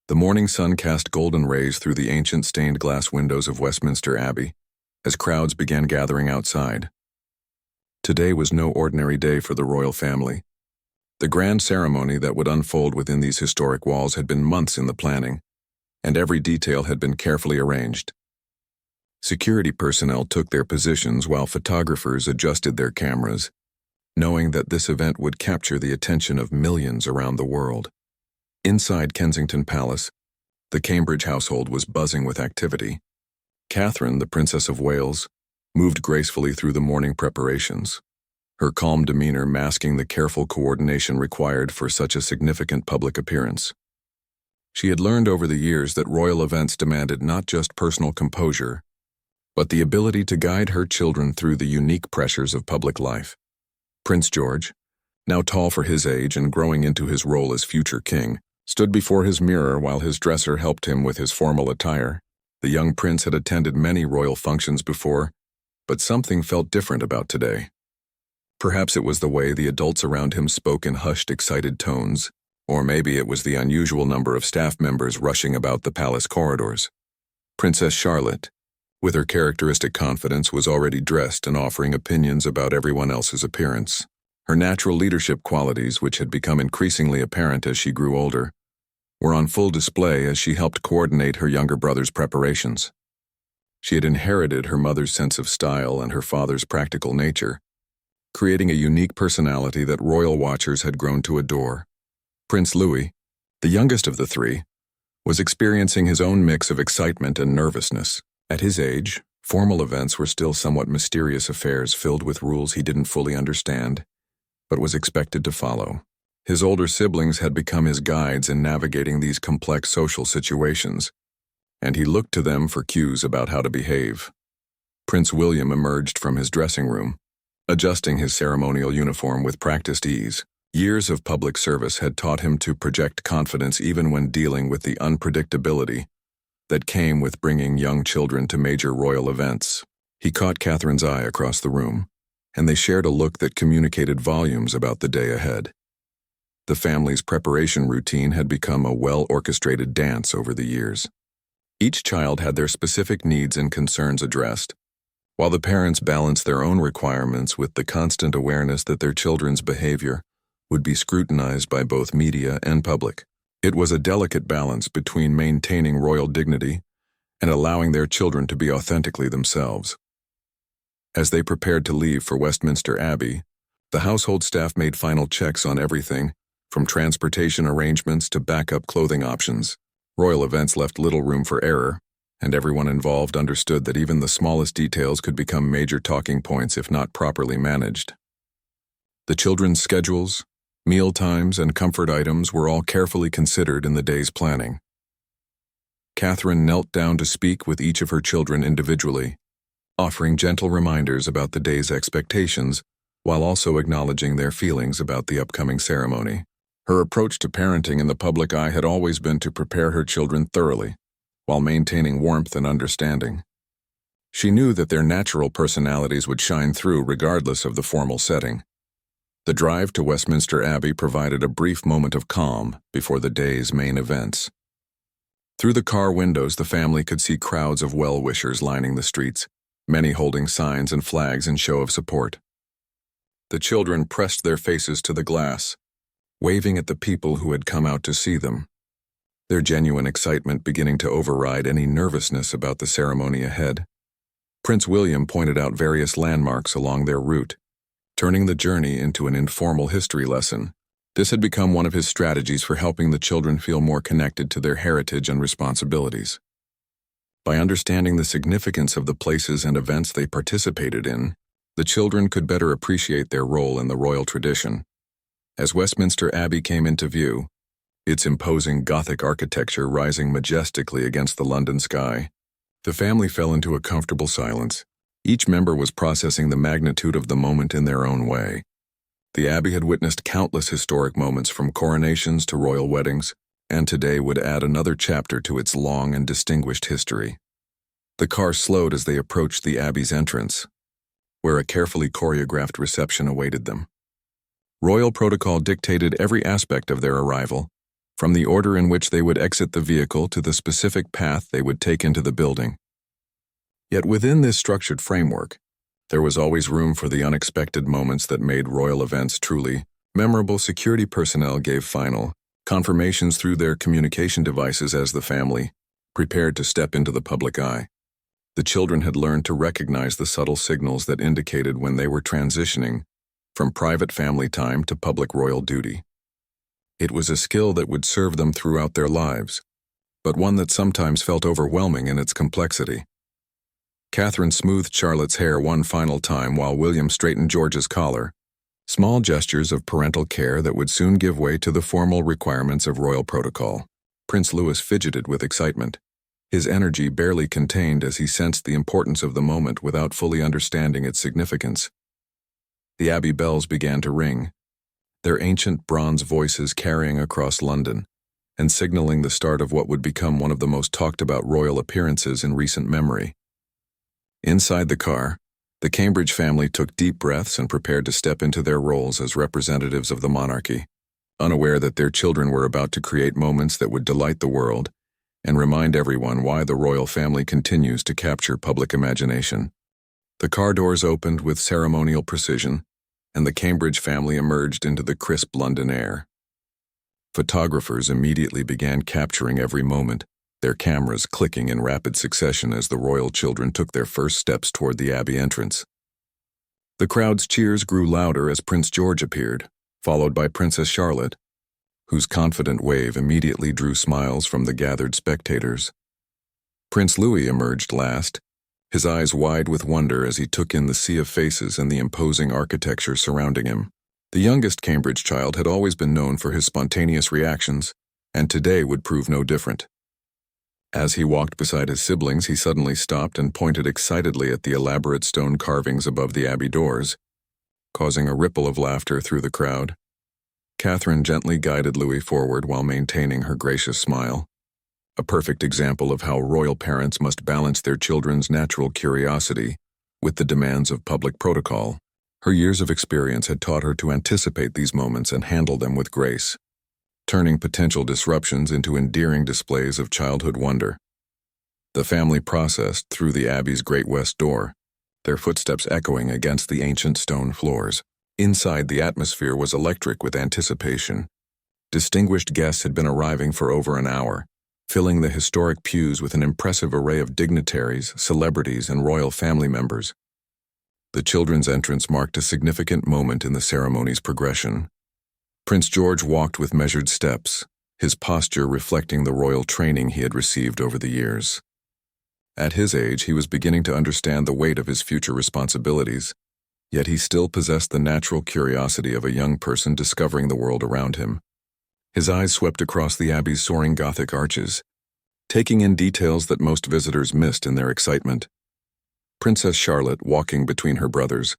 The morning sun cast golden rays through the ancient stained glass windows of Westminster Abbey as crowds began gathering outside. Today was no ordinary day for the royal family. The grand ceremony that would unfold within these historic walls had been months in the planning, and every detail had been carefully arranged. Security personnel took their positions while photographers adjusted their cameras, knowing that this event would capture the attention of millions around the world. Inside Kensington Palace, the Cambridge household was buzzing with activity. Catherine, the Princess of Wales, moved gracefully through the morning preparations, her calm demeanor masking the careful coordination required for such a significant public appearance. She had learned over the years that royal events demanded not just personal composure, but the ability to guide her children through the unique pressures of public life. Prince George, now tall for his age and growing into his role as future king, stood before his mirror while his dresser helped him with his formal attire. The young prince had attended many royal functions before, but something felt different about today. Perhaps it was the way the adults around him spoke in hushed, excited tones, or maybe it was the unusual number of staff members rushing about the palace corridors. Princess Charlotte, with her characteristic confidence, was already dressed and offering opinions about everyone else's appearance. Her natural leadership qualities, which had become increasingly apparent as she grew older, were on full display as she helped coordinate her younger brother's preparations. She had inherited her mother's sense of style and her father's practical nature, creating a unique personality that royal watchers had grown to adore. Prince Louis, the youngest of the three, was experiencing his own mix of excitement and nervousness. At his age, formal events were still somewhat mysterious affairs filled with rules he didn't fully understand, but was expected to follow. His older siblings had become his guides in navigating these complex social situations, and he looked to them for cues about how to behave. Prince William emerged from his dressing room, adjusting his ceremonial uniform with practiced ease. Years of public service had taught him to project confidence even when dealing with the unpredictability that came with bringing young children to major royal events. He caught Catherine's eye across the room, and they shared a look that communicated volumes about the day ahead. The family's preparation routine had become a well-orchestrated dance over the years. Each child had their specific needs and concerns addressed, while the parents balanced their own requirements with the constant awareness that their children's behavior would be scrutinized by both media and public. It was a delicate balance between maintaining royal dignity and allowing their children to be authentically themselves. As they prepared to leave for Westminster Abbey, the household staff made final checks on everything, from transportation arrangements to backup clothing options. Royal events left little room for error, and everyone involved understood that even the smallest details could become major talking points if not properly managed. The children's schedules, meal times, and comfort items were all carefully considered in the day's planning. Catherine knelt down to speak with each of her children individually, offering gentle reminders about the day's expectations while also acknowledging their feelings about the upcoming ceremony. Her approach to parenting in the public eye had always been to prepare her children thoroughly, while maintaining warmth and understanding. She knew that their natural personalities would shine through regardless of the formal setting. The drive to Westminster Abbey provided a brief moment of calm before the day's main events. Through the car windows, the family could see crowds of well-wishers lining the streets, many holding signs and flags in show of support. The children pressed their faces to the glass, waving at the people who had come out to see them, their genuine excitement beginning to override any nervousness about the ceremony ahead. Prince William pointed out various landmarks along their route, turning the journey into an informal history lesson. This had become one of his strategies for helping the children feel more connected to their heritage and responsibilities. By understanding the significance of the places and events they participated in, the children could better appreciate their role in the royal tradition. As Westminster Abbey came into view, its imposing Gothic architecture rising majestically against the London sky, the family fell into a comfortable silence. Each member was processing the magnitude of the moment in their own way. The Abbey had witnessed countless historic moments from coronations to royal weddings, and today would add another chapter to its long and distinguished history. The car slowed as they approached the Abbey's entrance, where a carefully choreographed reception awaited them. Royal protocol dictated every aspect of their arrival, from the order in which they would exit the vehicle to the specific path they would take into the building. Yet within this structured framework, there was always room for the unexpected moments that made royal events truly memorable. Security personnel gave final confirmations through their communication devices as the family prepared to step into the public eye. The children had learned to recognize the subtle signals that indicated when they were transitioning from private family time to public royal duty. It was a skill that would serve them throughout their lives, but one that sometimes felt overwhelming in its complexity. Catherine smoothed Charlotte's hair one final time while William straightened George's collar, small gestures of parental care that would soon give way to the formal requirements of royal protocol. Prince Louis fidgeted with excitement, his energy barely contained as he sensed the importance of the moment without fully understanding its significance. The Abbey bells began to ring, their ancient bronze voices carrying across London and signaling the start of what would become one of the most talked-about royal appearances in recent memory. Inside the car, the Cambridge family took deep breaths and prepared to step into their roles as representatives of the monarchy, unaware that their children were about to create moments that would delight the world and remind everyone why the royal family continues to capture public imagination. The car doors opened with ceremonial precision, and the Cambridge family emerged into the crisp London air. Photographers immediately began capturing every moment, their cameras clicking in rapid succession as the royal children took their first steps toward the Abbey entrance. The crowd's cheers grew louder as Prince George appeared, followed by Princess Charlotte, whose confident wave immediately drew smiles from the gathered spectators. Prince Louis emerged last, his eyes wide with wonder as he took in the sea of faces and the imposing architecture surrounding him. The youngest Cambridge child had always been known for his spontaneous reactions, and today would prove no different. As he walked beside his siblings, he suddenly stopped and pointed excitedly at the elaborate stone carvings above the Abbey doors, causing a ripple of laughter through the crowd. Catherine gently guided Louis forward while maintaining her gracious smile, a perfect example of how royal parents must balance their children's natural curiosity with the demands of public protocol. Her years of experience had taught her to anticipate these moments and handle them with grace, turning potential disruptions into endearing displays of childhood wonder. The family processed through the Abbey's great west door, their footsteps echoing against the ancient stone floors. Inside, the atmosphere was electric with anticipation. Distinguished guests had been arriving for over an hour, filling the historic pews with an impressive array of dignitaries, celebrities, and royal family members. The children's entrance marked a significant moment in the ceremony's progression. Prince George walked with measured steps, his posture reflecting the royal training he had received over the years. At his age, he was beginning to understand the weight of his future responsibilities, yet he still possessed the natural curiosity of a young person discovering the world around him. His eyes swept across the Abbey's soaring Gothic arches, taking in details that most visitors missed in their excitement. Princess Charlotte, walking between her brothers,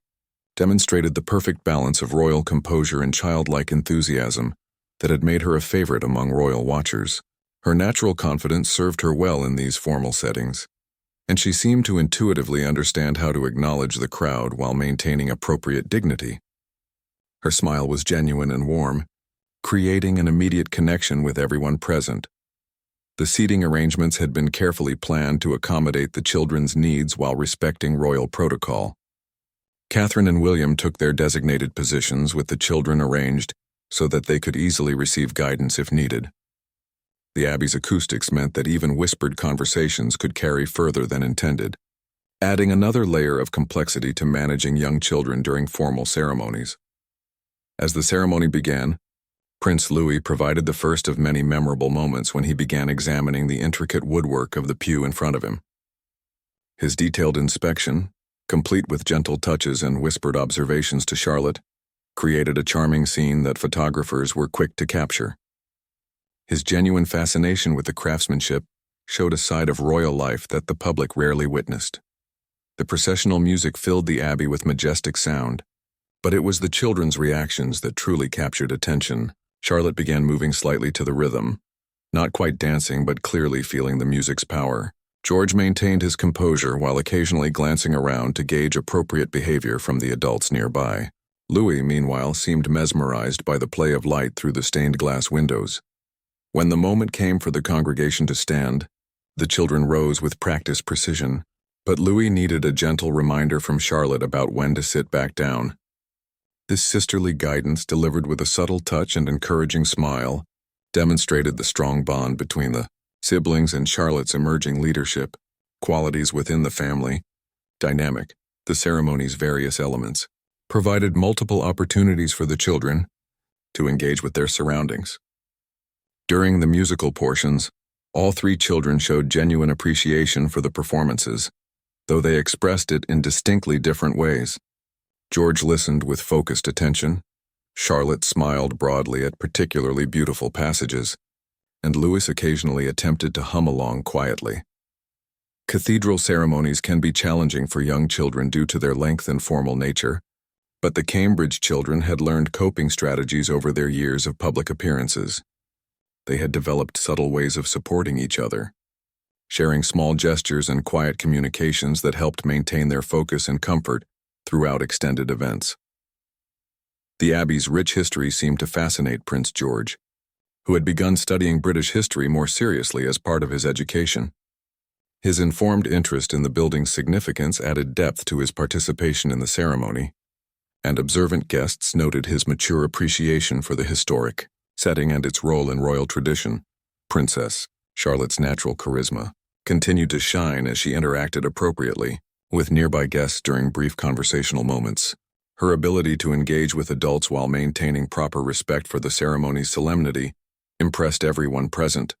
demonstrated the perfect balance of royal composure and childlike enthusiasm that had made her a favorite among royal watchers. Her natural confidence served her well in these formal settings, and she seemed to intuitively understand how to acknowledge the crowd while maintaining appropriate dignity. Her smile was genuine and warm, creating an immediate connection with everyone present. The seating arrangements had been carefully planned to accommodate the children's needs while respecting royal protocol. Catherine and William took their designated positions with the children arranged so that they could easily receive guidance if needed. The Abbey's acoustics meant that even whispered conversations could carry further than intended, adding another layer of complexity to managing young children during formal ceremonies. As the ceremony began, Prince Louis provided the first of many memorable moments when he began examining the intricate woodwork of the pew in front of him. His detailed inspection, complete with gentle touches and whispered observations to Charlotte, created a charming scene that photographers were quick to capture. His genuine fascination with the craftsmanship showed a side of royal life that the public rarely witnessed. The processional music filled the Abbey with majestic sound, but it was the children's reactions that truly captured attention. Charlotte began moving slightly to the rhythm, not quite dancing but clearly feeling the music's power. George maintained his composure while occasionally glancing around to gauge appropriate behavior from the adults nearby. Louis, meanwhile, seemed mesmerized by the play of light through the stained glass windows. When the moment came for the congregation to stand, the children rose with practiced precision, but Louis needed a gentle reminder from Charlotte about when to sit back down. This sisterly guidance, delivered with a subtle touch and encouraging smile, demonstrated the strong bond between the siblings and Charlotte's emerging leadership qualities within the family dynamic. The ceremony's various elements provided multiple opportunities for the children to engage with their surroundings. During the musical portions, all three children showed genuine appreciation for the performances, though they expressed it in distinctly different ways. George listened with focused attention, Charlotte smiled broadly at particularly beautiful passages, and Louis occasionally attempted to hum along quietly. Cathedral ceremonies can be challenging for young children due to their length and formal nature, but the Cambridge children had learned coping strategies over their years of public appearances. They had developed subtle ways of supporting each other, sharing small gestures and quiet communications that helped maintain their focus and comfort throughout extended events. The Abbey's rich history seemed to fascinate Prince George, who had begun studying British history more seriously as part of his education. His informed interest in the building's significance added depth to his participation in the ceremony, and observant guests noted his mature appreciation for the historic setting and its role in royal tradition. Princess Charlotte's natural charisma continued to shine as she interacted appropriately with nearby guests during brief conversational moments. Her ability to engage with adults while maintaining proper respect for the ceremony's solemnity impressed everyone present.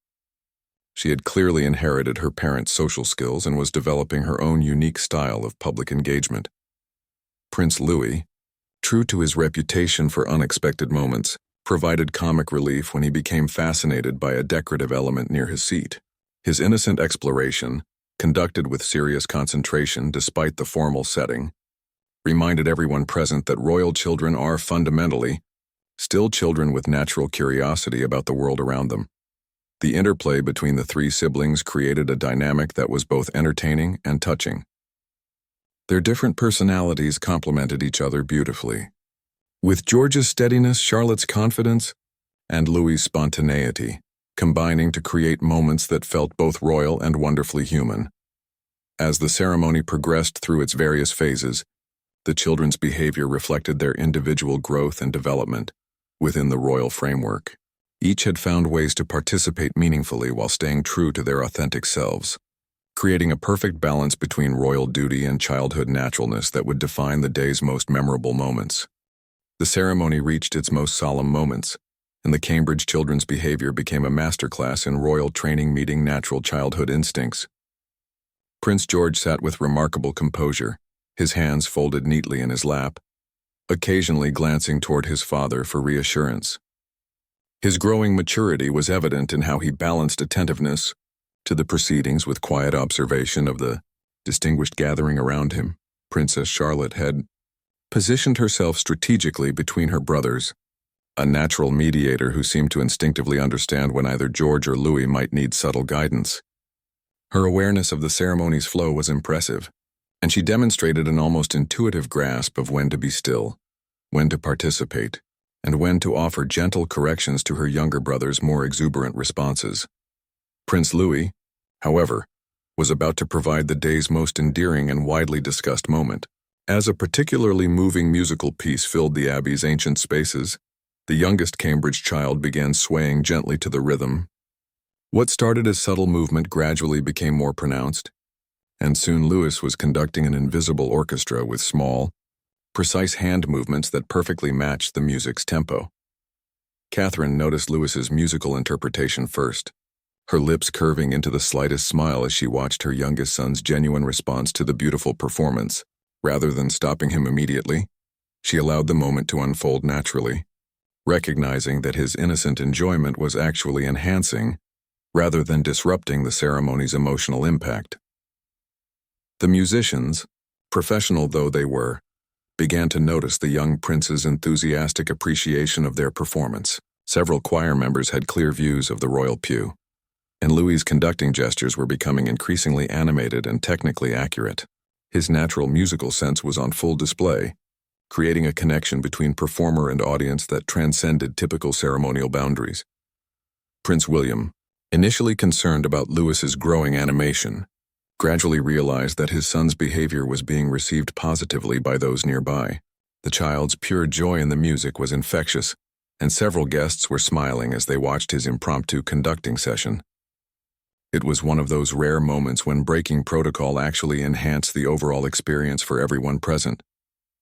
She had clearly inherited her parents' social skills and was developing her own unique style of public engagement. Prince Louis, true to his reputation for unexpected moments, provided comic relief when he became fascinated by a decorative element near his seat. His innocent exploration, conducted with serious concentration despite the formal setting, reminded everyone present that royal children are fundamentally still children with natural curiosity about the world around them. The interplay between the three siblings created a dynamic that was both entertaining and touching. Their different personalities complemented each other beautifully, with George's steadiness, Charlotte's confidence, and Louis's spontaneity combining to create moments that felt both royal and wonderfully human. As the ceremony progressed through its various phases, the children's behavior reflected their individual growth and development within the royal framework. Each had found ways to participate meaningfully while staying true to their authentic selves, creating a perfect balance between royal duty and childhood naturalness that would define the day's most memorable moments. The ceremony reached its most solemn moments, and the Cambridge children's behavior became a masterclass in royal training meeting natural childhood instincts. Prince George sat with remarkable composure, his hands folded neatly in his lap, occasionally glancing toward his father for reassurance. His growing maturity was evident in how he balanced attentiveness to the proceedings with quiet observation of the distinguished gathering around him. Princess Charlotte had positioned herself strategically between her brothers, a natural mediator who seemed to instinctively understand when either George or Louis might need subtle guidance. Her awareness of the ceremony's flow was impressive, and she demonstrated an almost intuitive grasp of when to be still, when to participate, and when to offer gentle corrections to her younger brother's more exuberant responses. Prince Louis, however, was about to provide the day's most endearing and widely discussed moment. As a particularly moving musical piece filled the Abbey's ancient spaces, the youngest Cambridge child began swaying gently to the rhythm. What started as subtle movement gradually became more pronounced, and soon Louis was conducting an invisible orchestra with small, precise hand movements that perfectly matched the music's tempo. Catherine noticed Louis's musical interpretation first, her lips curving into the slightest smile as she watched her youngest son's genuine response to the beautiful performance. Rather than stopping him immediately, she allowed the moment to unfold naturally, recognizing that his innocent enjoyment was actually enhancing rather than disrupting the ceremony's emotional impact. The musicians, professional though they were, began to notice the young prince's enthusiastic appreciation of their performance. Several choir members had clear views of the royal pew, and Louis's conducting gestures were becoming increasingly animated and technically accurate. His natural musical sense was on full display, creating a connection between performer and audience that transcended typical ceremonial boundaries. Prince William, initially concerned about Louis's growing animation, gradually realized that his son's behavior was being received positively by those nearby. The child's pure joy in the music was infectious, and several guests were smiling as they watched his impromptu conducting session. It was one of those rare moments when breaking protocol actually enhanced the overall experience for everyone present.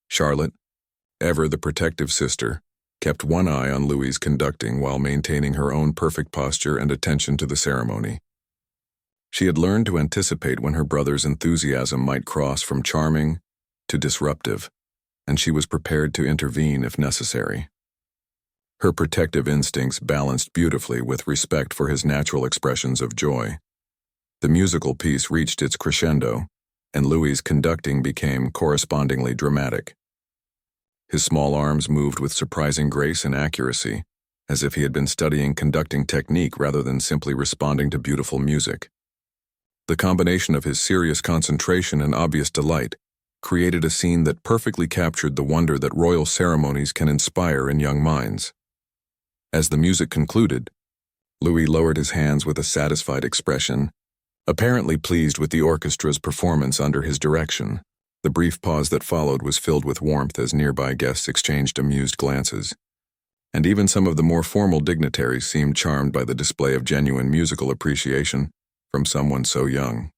Charlotte, ever the protective sister, kept one eye on Louis's conducting while maintaining her own perfect posture and attention to the ceremony. She had learned to anticipate when her brother's enthusiasm might cross from charming to disruptive, and she was prepared to intervene if necessary. Her protective instincts balanced beautifully with respect for his natural expressions of joy. The musical piece reached its crescendo, and Louis's conducting became correspondingly dramatic. His small arms moved with surprising grace and accuracy, as if he had been studying conducting technique rather than simply responding to beautiful music. The combination of his serious concentration and obvious delight created a scene that perfectly captured the wonder that royal ceremonies can inspire in young minds. As the music concluded, Louis lowered his hands with a satisfied expression, apparently pleased with the orchestra's performance under his direction. The brief pause that followed was filled with warmth as nearby guests exchanged amused glances, and even some of the more formal dignitaries seemed charmed by the display of genuine musical appreciation from someone so young.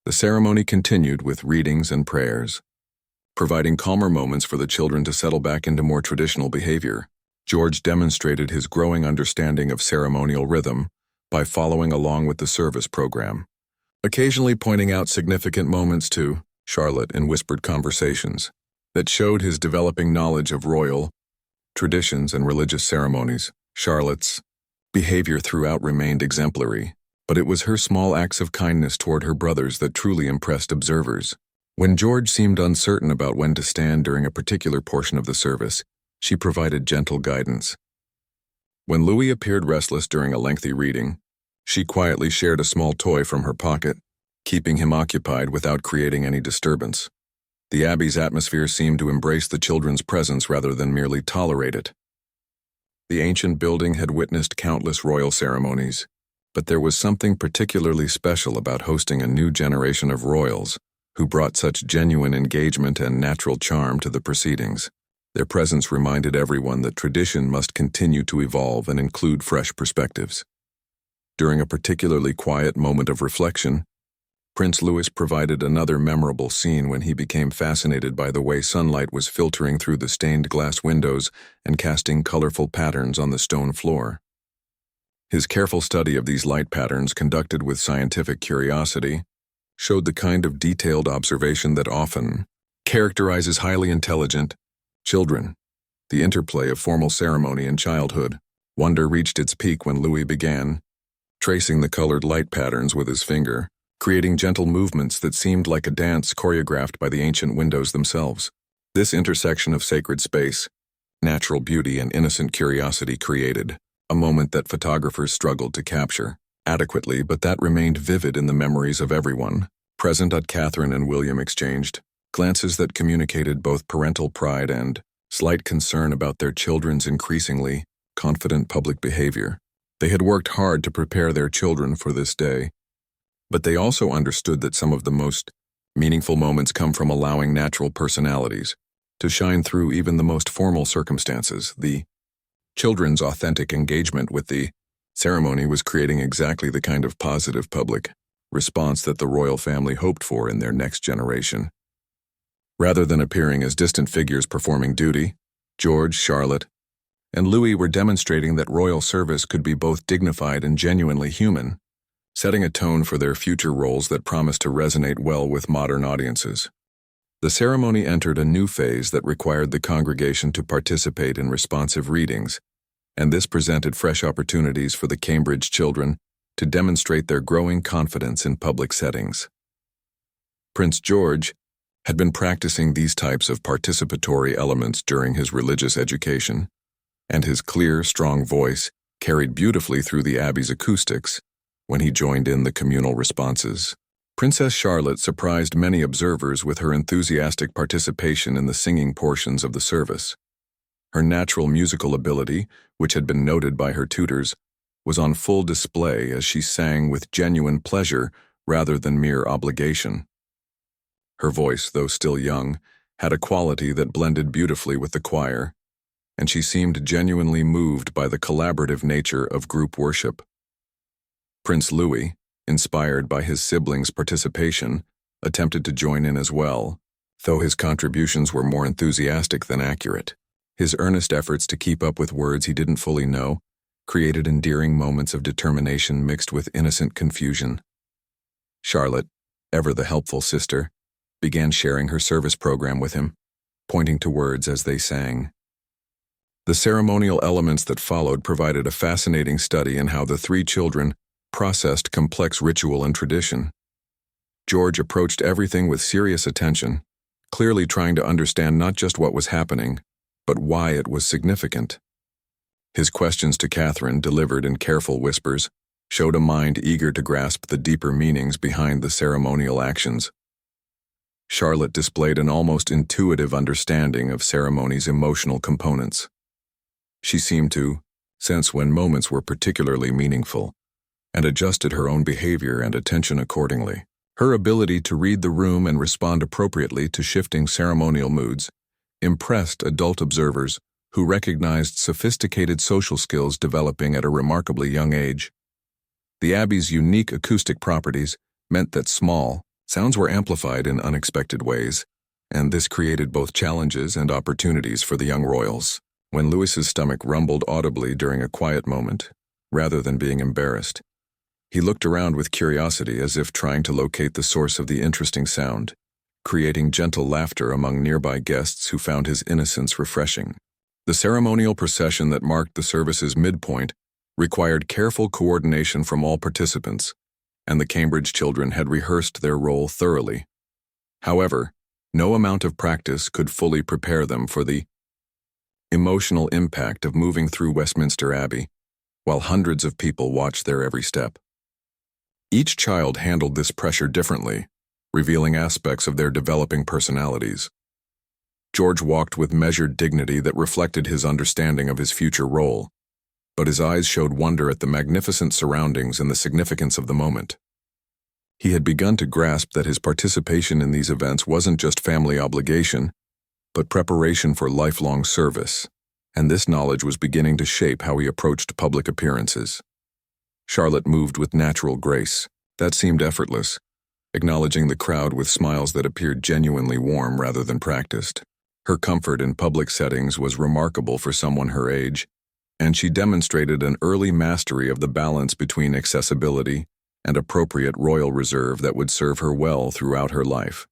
The ceremony continued with readings and prayers, providing calmer moments for the children to settle back into more traditional behavior. George demonstrated his growing understanding of ceremonial rhythm by following along with the service program, occasionally pointing out significant moments to Charlotte in whispered conversations that showed his developing knowledge of royal traditions and religious ceremonies. Charlotte's behavior throughout remained exemplary, but it was her small acts of kindness toward her brothers that truly impressed observers. When George seemed uncertain about when to stand during a particular portion of the service, she provided gentle guidance. When Louis appeared restless during a lengthy reading, she quietly shared a small toy from her pocket, keeping him occupied without creating any disturbance. The Abbey's atmosphere seemed to embrace the children's presence rather than merely tolerate it. The ancient building had witnessed countless royal ceremonies, but there was something particularly special about hosting a new generation of royals who brought such genuine engagement and natural charm to the proceedings. Their presence reminded everyone that tradition must continue to evolve and include fresh perspectives. During a particularly quiet moment of reflection, Prince Louis provided another memorable scene when he became fascinated by the way sunlight was filtering through the stained glass windows and casting colorful patterns on the stone floor. His careful study of these light patterns, conducted with scientific curiosity, showed the kind of detailed observation that often characterizes highly intelligent children. The interplay of formal ceremony and childhood. Wonder reached its peak when Louis began tracing the colored light patterns with his finger, creating gentle movements that seemed like a dance choreographed by the ancient windows themselves. This intersection of sacred space, natural beauty, and innocent curiosity created a moment that photographers struggled to capture adequately, but that remained vivid in the memories of everyone present. Catherine and William exchanged glances that communicated both parental pride and slight concern about their children's increasingly confident public behavior. They had worked hard to prepare their children for this day, but they also understood that some of the most meaningful moments come from allowing natural personalities to shine through even the most formal circumstances. The children's authentic engagement with the ceremony was creating exactly the kind of positive public response that the royal family hoped for in their next generation. Rather than appearing as distant figures performing duty, George, Charlotte, and Louis were demonstrating that royal service could be both dignified and genuinely human, setting a tone for their future roles that promised to resonate well with modern audiences. The ceremony entered a new phase that required the congregation to participate in responsive readings, and this presented fresh opportunities for the Cambridge children to demonstrate their growing confidence in public settings. Prince George had been practicing these types of participatory elements during his religious education, and his clear, strong voice carried beautifully through the Abbey's acoustics when he joined in the communal responses. Princess Charlotte surprised many observers with her enthusiastic participation in the singing portions of the service. Her natural musical ability, which had been noted by her tutors, was on full display as she sang with genuine pleasure rather than mere obligation. Her voice, though still young, had a quality that blended beautifully with the choir, and she seemed genuinely moved by the collaborative nature of group worship. Prince Louis, inspired by his siblings' participation, attempted to join in as well, though his contributions were more enthusiastic than accurate. His earnest efforts to keep up with words he didn't fully know created endearing moments of determination mixed with innocent confusion. Charlotte, ever the helpful sister, began sharing her service program with him, pointing to words as they sang. The ceremonial elements that followed provided a fascinating study in how the three children processed complex ritual and tradition. George approached everything with serious attention, clearly trying to understand not just what was happening, but why it was significant. His questions to Catherine, delivered in careful whispers, showed a mind eager to grasp the deeper meanings behind the ceremonial actions. Charlotte displayed an almost intuitive understanding of ceremony's emotional components. She seemed to sense when moments were particularly meaningful, and adjusted her own behavior and attention accordingly. Her ability to read the room and respond appropriately to shifting ceremonial moods impressed adult observers who recognized sophisticated social skills developing at a remarkably young age. The Abbey's unique acoustic properties meant that small sounds were amplified in unexpected ways, and this created both challenges and opportunities for the young royals. When Louis's stomach rumbled audibly during a quiet moment, rather than being embarrassed, he looked around with curiosity as if trying to locate the source of the interesting sound, creating gentle laughter among nearby guests who found his innocence refreshing. The ceremonial procession that marked the service's midpoint required careful coordination from all participants, and the Cambridge children had rehearsed their role thoroughly. However, no amount of practice could fully prepare them for the emotional impact of moving through Westminster Abbey, while hundreds of people watched their every step. Each child handled this pressure differently, revealing aspects of their developing personalities. George walked with measured dignity that reflected his understanding of his future role, but his eyes showed wonder at the magnificent surroundings and the significance of the moment. He had begun to grasp that his participation in these events wasn't just family obligation, but preparation for lifelong service, and this knowledge was beginning to shape how he approached public appearances. Charlotte moved with natural grace that seemed effortless, acknowledging the crowd with smiles that appeared genuinely warm rather than practiced. Her comfort in public settings was remarkable for someone her age, and she demonstrated an early mastery of the balance between accessibility and appropriate royal reserve that would serve her well throughout her life.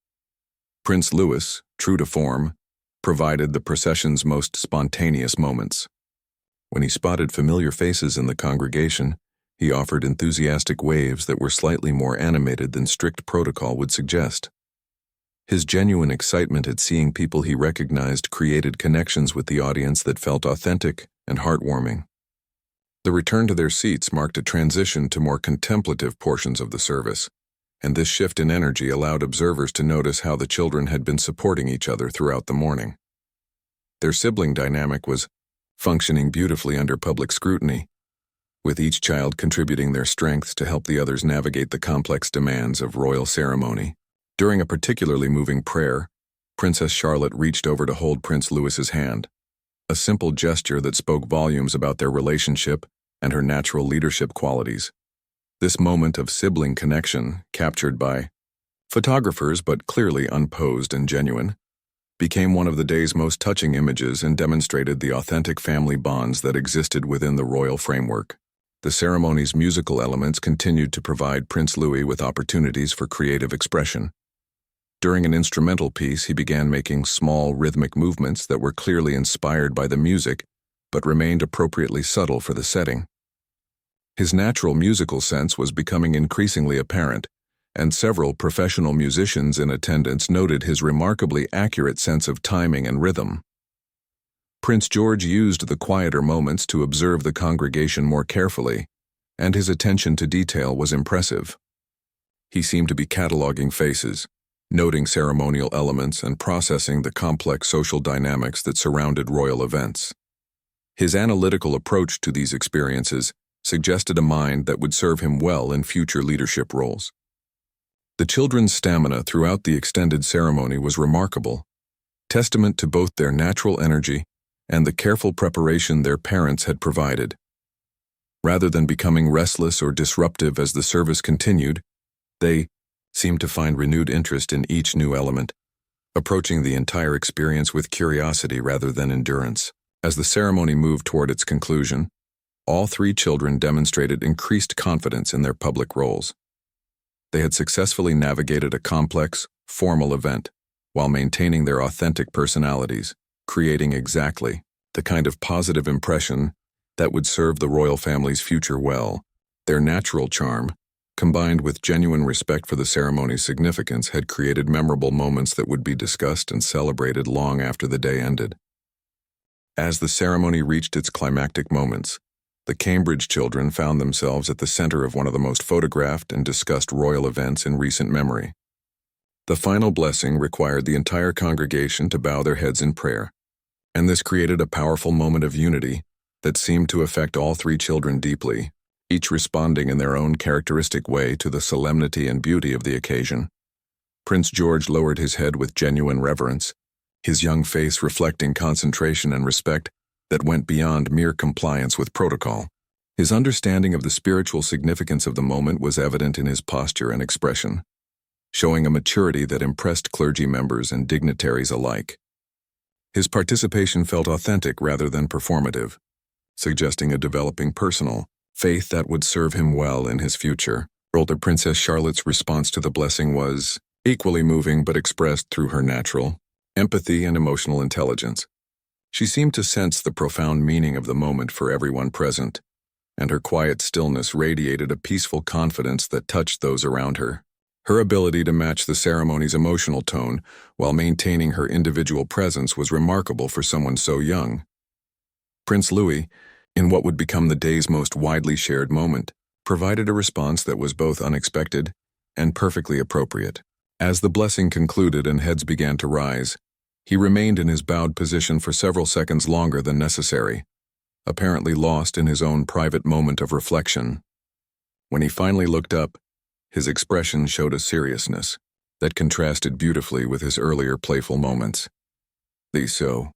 Prince Louis, true to form, provided the procession's most spontaneous moments. When he spotted familiar faces in the congregation, he offered enthusiastic waves that were slightly more animated than strict protocol would suggest. His genuine excitement at seeing people he recognized created connections with the audience that felt authentic and heartwarming. The return to their seats marked a transition to more contemplative portions of the service, and this shift in energy allowed observers to notice how the children had been supporting each other throughout the morning. Their sibling dynamic was functioning beautifully under public scrutiny, with each child contributing their strengths to help the others navigate the complex demands of royal ceremony. During a particularly moving prayer, Princess Charlotte reached over to hold Prince Louis's hand, a simple gesture that spoke volumes about their relationship and her natural leadership qualities. This moment of sibling connection, captured by photographers but clearly unposed and genuine, became one of the day's most touching images and demonstrated the authentic family bonds that existed within the royal framework. The ceremony's musical elements continued to provide Prince Louis with opportunities for creative expression. During an instrumental piece, he began making small rhythmic movements that were clearly inspired by the music, but remained appropriately subtle for the setting. His natural musical sense was becoming increasingly apparent, and several professional musicians in attendance noted his remarkably accurate sense of timing and rhythm. Prince George used the quieter moments to observe the congregation more carefully, and his attention to detail was impressive. He seemed to be cataloging faces, noting ceremonial elements and processing the complex social dynamics that surrounded royal events. His analytical approach to these experiences suggested a mind that would serve him well in future leadership roles. The children's stamina throughout the extended ceremony was remarkable, testament to both their natural energy and the careful preparation their parents had provided. Rather than becoming restless or disruptive as the service continued, they seemed to find renewed interest in each new element, approaching the entire experience with curiosity rather than endurance. As the ceremony moved toward its conclusion, all three children demonstrated increased confidence in their public roles. They had successfully navigated a complex, formal event while maintaining their authentic personalities, creating exactly the kind of positive impression that would serve the royal family's future well. Their natural charm, combined with genuine respect for the ceremony's significance, had created memorable moments that would be discussed and celebrated long after the day ended. As the ceremony reached its climactic moments, the Cambridge children found themselves at the center of one of the most photographed and discussed royal events in recent memory. The final blessing required the entire congregation to bow their heads in prayer, and this created a powerful moment of unity that seemed to affect all three children deeply, each responding in their own characteristic way to the solemnity and beauty of the occasion. Prince George lowered his head with genuine reverence, his young face reflecting concentration and respect that went beyond mere compliance with protocol. His understanding of the spiritual significance of the moment was evident in his posture and expression, showing a maturity that impressed clergy members and dignitaries alike. His participation felt authentic rather than performative, suggesting a developing personal faith that would serve him well in his future. Older Princess Charlotte's response to the blessing was equally moving but expressed through her natural empathy and emotional intelligence. She seemed to sense the profound meaning of the moment for everyone present, and her quiet stillness radiated a peaceful confidence that touched those around her. Her ability to match the ceremony's emotional tone while maintaining her individual presence was remarkable for someone so young. Prince Louis, in what would become the day's most widely shared moment, provided a response that was both unexpected and perfectly appropriate. As the blessing concluded and heads began to rise, he remained in his bowed position for several seconds longer than necessary, apparently lost in his own private moment of reflection. When he finally looked up, his expression showed a seriousness that contrasted beautifully with his earlier playful moments. The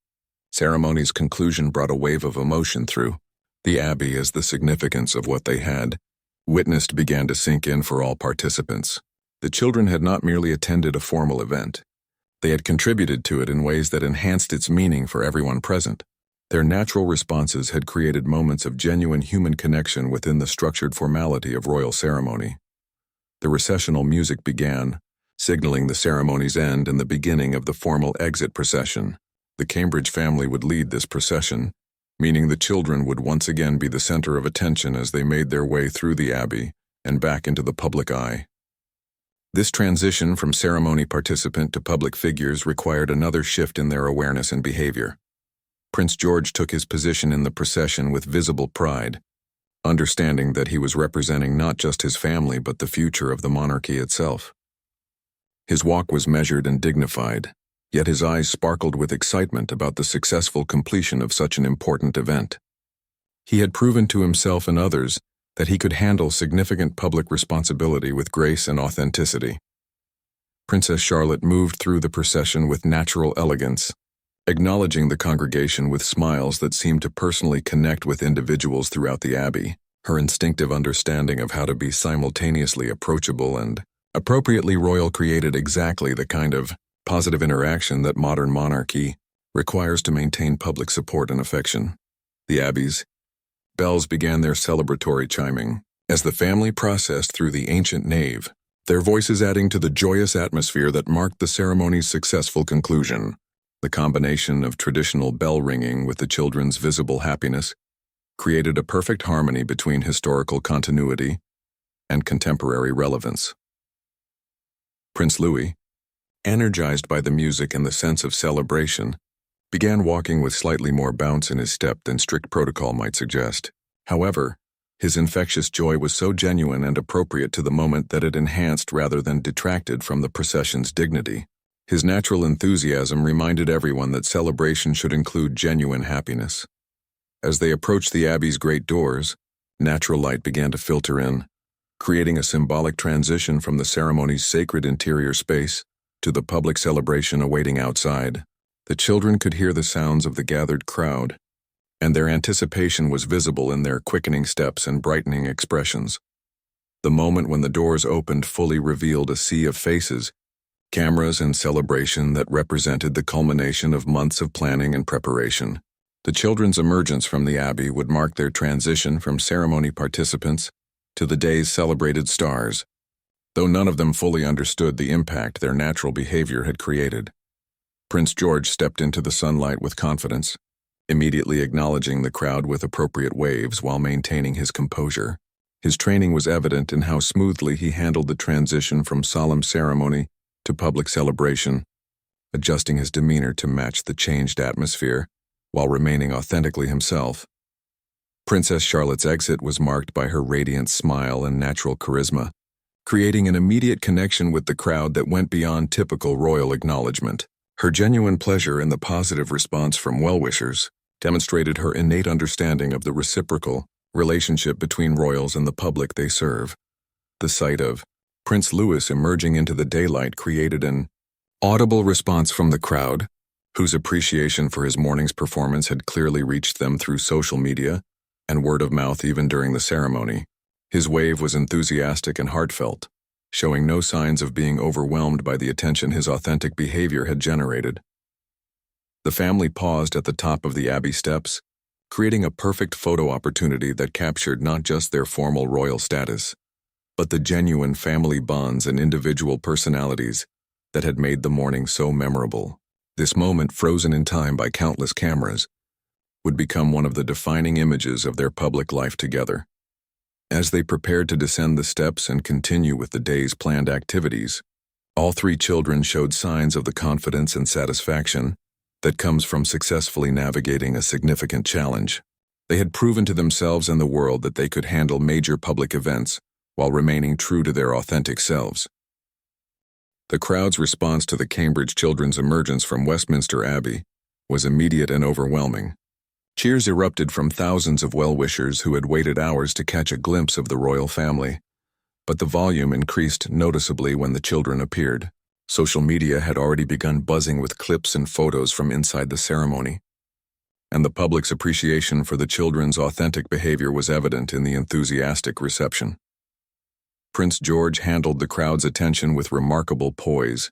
ceremony's conclusion brought a wave of emotion through the Abbey as the significance of what they had witnessed began to sink in for all participants. The children had not merely attended a formal event. They had contributed to it in ways that enhanced its meaning for everyone present. Their natural responses had created moments of genuine human connection within the structured formality of royal ceremony. The recessional music began, signaling the ceremony's end and the beginning of the formal exit procession. The Cambridge family would lead this procession, meaning the children would once again be the center of attention as they made their way through the Abbey and back into the public eye. This transition from ceremony participant to public figures required another shift in their awareness and behavior. Prince George took his position in the procession with visible pride, understanding that he was representing not just his family but the future of the monarchy itself. His walk was measured and dignified, yet his eyes sparkled with excitement about the successful completion of such an important event. He had proven to himself and others that he could handle significant public responsibility with grace and authenticity. Princess Charlotte moved through the procession with natural elegance, acknowledging the congregation with smiles that seemed to personally connect with individuals throughout the Abbey. Her instinctive understanding of how to be simultaneously approachable and appropriately royal created exactly the kind of positive interaction that modern monarchy requires to maintain public support and affection. The Abbey's bells began their celebratory chiming as the family processed through the ancient nave, their voices adding to the joyous atmosphere that marked the ceremony's successful conclusion. The combination of traditional bell ringing with the children's visible happiness created a perfect harmony between historical continuity and contemporary relevance. Prince Louis, energized by the music and the sense of celebration, began walking with slightly more bounce in his step than strict protocol might suggest. However, his infectious joy was so genuine and appropriate to the moment that it enhanced rather than detracted from the procession's dignity. His natural enthusiasm reminded everyone that celebration should include genuine happiness. As they approached the Abbey's great doors, Natural light began to filter in, creating a symbolic transition from the ceremony's sacred interior space to the public celebration awaiting outside. The children could hear the sounds of the gathered crowd, and their anticipation was visible in their quickening steps and brightening expressions. The moment when the doors opened fully revealed a sea of faces, cameras, and celebration that represented the culmination of months of planning and preparation. The children's emergence from the Abbey would mark their transition from ceremony participants to the day's celebrated stars, though none of them fully understood the impact their natural behavior had created. Prince George stepped into the sunlight with confidence, immediately acknowledging the crowd with appropriate waves while maintaining his composure. His training was evident in how smoothly he handled the transition from solemn ceremony to public celebration, adjusting his demeanor to match the changed atmosphere while remaining authentically himself. Princess Charlotte's exit was marked by her radiant smile and natural charisma, creating an immediate connection with the crowd that went beyond typical royal acknowledgement. Her genuine pleasure and the positive response from well-wishers demonstrated her innate understanding of the reciprocal relationship between royals and the public they serve. The sight of Prince Louis emerging into the daylight created an audible response from the crowd, whose appreciation for his morning's performance had clearly reached them through social media and word of mouth even during the ceremony. His wave was enthusiastic and heartfelt, showing no signs of being overwhelmed by the attention his authentic behavior had generated. The family paused at the top of the Abbey steps, creating a perfect photo opportunity that captured not just their formal royal status, but the genuine family bonds and individual personalities that had made the morning so memorable. This moment, frozen in time by countless cameras, would become one of the defining images of their public life together. As they prepared to descend the steps and continue with the day's planned activities, all three children showed signs of the confidence and satisfaction that comes from successfully navigating a significant challenge. They had proven to themselves and the world that they could handle major public events while remaining true to their authentic selves. The crowd's response to the Cambridge children's emergence from Westminster Abbey was immediate and overwhelming. Cheers erupted from thousands of well-wishers who had waited hours to catch a glimpse of the royal family, but the volume increased noticeably when the children appeared. Social media had already begun buzzing with clips and photos from inside the ceremony, and the public's appreciation for the children's authentic behavior was evident in the enthusiastic reception. Prince George handled the crowd's attention with remarkable poise,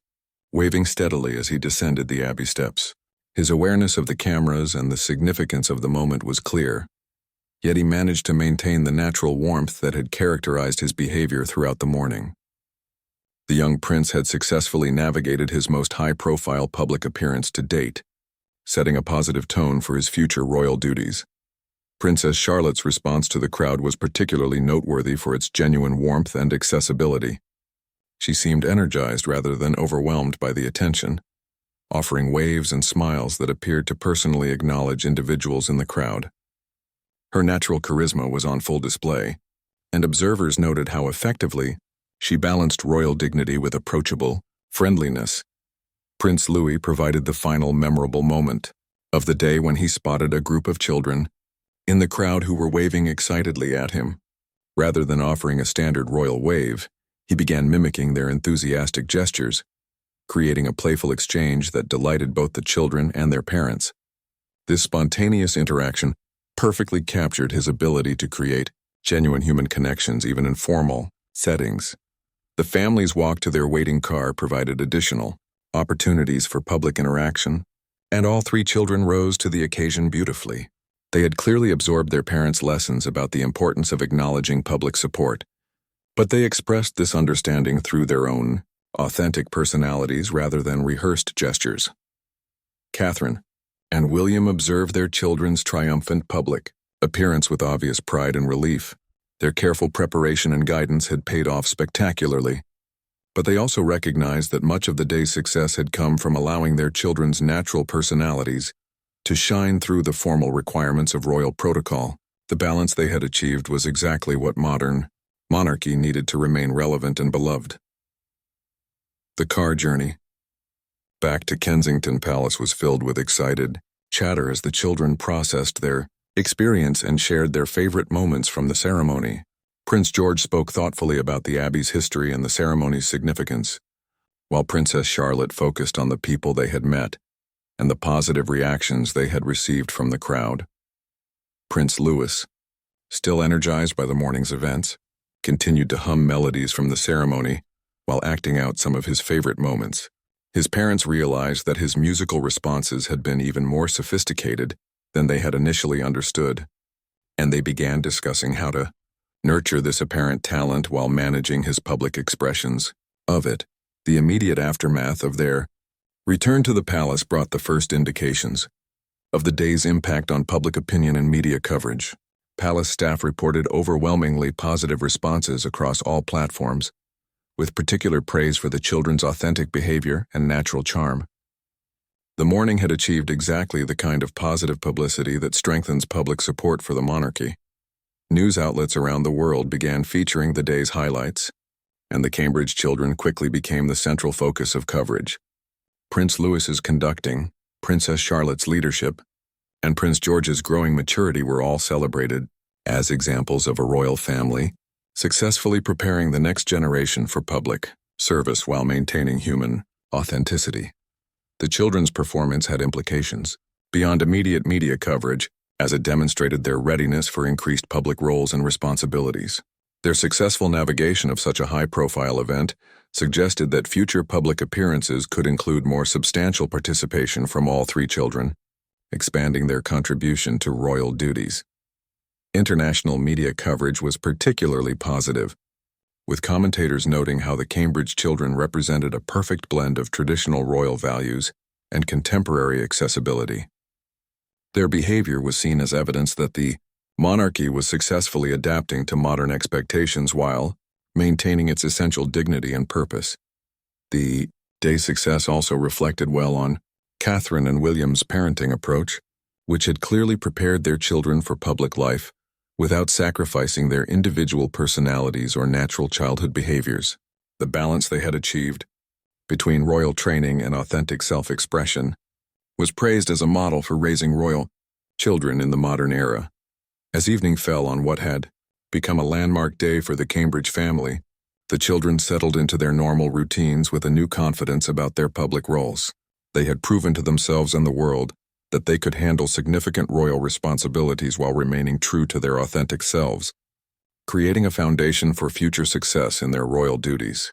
waving steadily as he descended the Abbey steps. His awareness of the cameras and the significance of the moment was clear, yet he managed to maintain the natural warmth that had characterized his behavior throughout the morning. The young prince had successfully navigated his most high-profile public appearance to date, setting a positive tone for his future royal duties. Princess Charlotte's response to the crowd was particularly noteworthy for its genuine warmth and accessibility. She seemed energized rather than overwhelmed by the attention, offering waves and smiles that appeared to personally acknowledge individuals in the crowd. Her natural charisma was on full display, and observers noted how effectively she balanced royal dignity with approachable friendliness. Prince Louis provided the final memorable moment of the day when he spotted a group of children in the crowd who were waving excitedly at him. Rather than offering a standard royal wave, he began mimicking their enthusiastic gestures, creating a playful exchange that delighted both the children and their parents. This spontaneous interaction perfectly captured his ability to create genuine human connections even in formal settings. The family's walk to their waiting car provided additional opportunities for public interaction, and all three children rose to the occasion beautifully. They had clearly absorbed their parents' lessons about the importance of acknowledging public support, but they expressed this understanding through their own authentic personalities rather than rehearsed gestures. Catherine and William observed their children's triumphant public appearance with obvious pride and relief. Their careful preparation and guidance had paid off spectacularly, but they also recognized that much of the day's success had come from allowing their children's natural personalities to shine through the formal requirements of royal protocol. The balance they had achieved was exactly what modern monarchy needed to remain relevant and beloved. The car journey back to Kensington Palace was filled with excited chatter as the children processed their experience and shared their favorite moments from the ceremony. Prince George spoke thoughtfully about the Abbey's history and the ceremony's significance, while Princess Charlotte focused on the people they had met and the positive reactions they had received from the crowd. Prince Louis, still energized by the morning's events, continued to hum melodies from the ceremony while acting out some of his favorite moments. His parents realized that his musical responses had been even more sophisticated than they had initially understood, and they began discussing how to nurture this apparent talent while managing his public expressions of it. The immediate aftermath of their return to the palace brought the first indications of the day's impact on public opinion and media coverage. Palace staff reported overwhelmingly positive responses across all platforms, with particular praise for the children's authentic behavior and natural charm. The morning had achieved exactly the kind of positive publicity that strengthens public support for the monarchy. News outlets around the world began featuring the day's highlights, and the Cambridge children quickly became the central focus of coverage. Prince Louis's conducting, Princess Charlotte's leadership, and Prince George's growing maturity were all celebrated as examples of a royal family successfully preparing the next generation for public service while maintaining human authenticity. The children's performance had implications beyond immediate media coverage, as it demonstrated their readiness for increased public roles and responsibilities. Their successful navigation of such a high-profile event suggested that future public appearances could include more substantial participation from all three children, expanding their contribution to royal duties. International media coverage was particularly positive, with commentators noting how the Cambridge children represented a perfect blend of traditional royal values and contemporary accessibility. Their behavior was seen as evidence that the monarchy was successfully adapting to modern expectations while maintaining its essential dignity and purpose. The day's success also reflected well on Catherine and William's parenting approach, which had clearly prepared their children for public life without sacrificing their individual personalities or natural childhood behaviors. The balance they had achieved between royal training and authentic self-expression was praised as a model for raising royal children in the modern era. As evening fell on what had become a landmark day for the Cambridge family, the children settled into their normal routines with a new confidence about their public roles. They had proven to themselves and the world that they could handle significant royal responsibilities while remaining true to their authentic selves, creating a foundation for future success in their royal duties.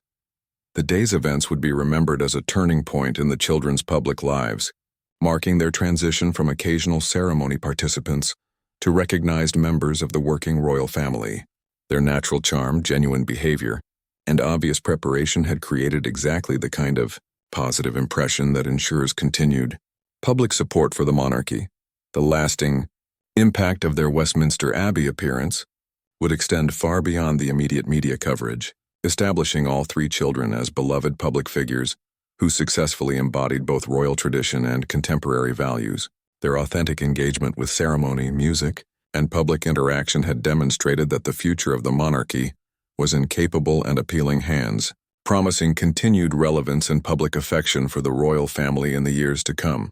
The day's events would be remembered as a turning point in the children's public lives, marking their transition from occasional ceremony participants to recognized members of the working royal family. Their natural charm, genuine behavior, and obvious preparation had created exactly the kind of positive impression that ensures continued public support for the monarchy. The lasting impact of their Westminster Abbey appearance would extend far beyond the immediate media coverage, establishing all three children as beloved public figures who successfully embodied both royal tradition and contemporary values. Their authentic engagement with ceremony, music, and public interaction had demonstrated that the future of the monarchy was in capable and appealing hands, promising continued relevance and public affection for the royal family in the years to come.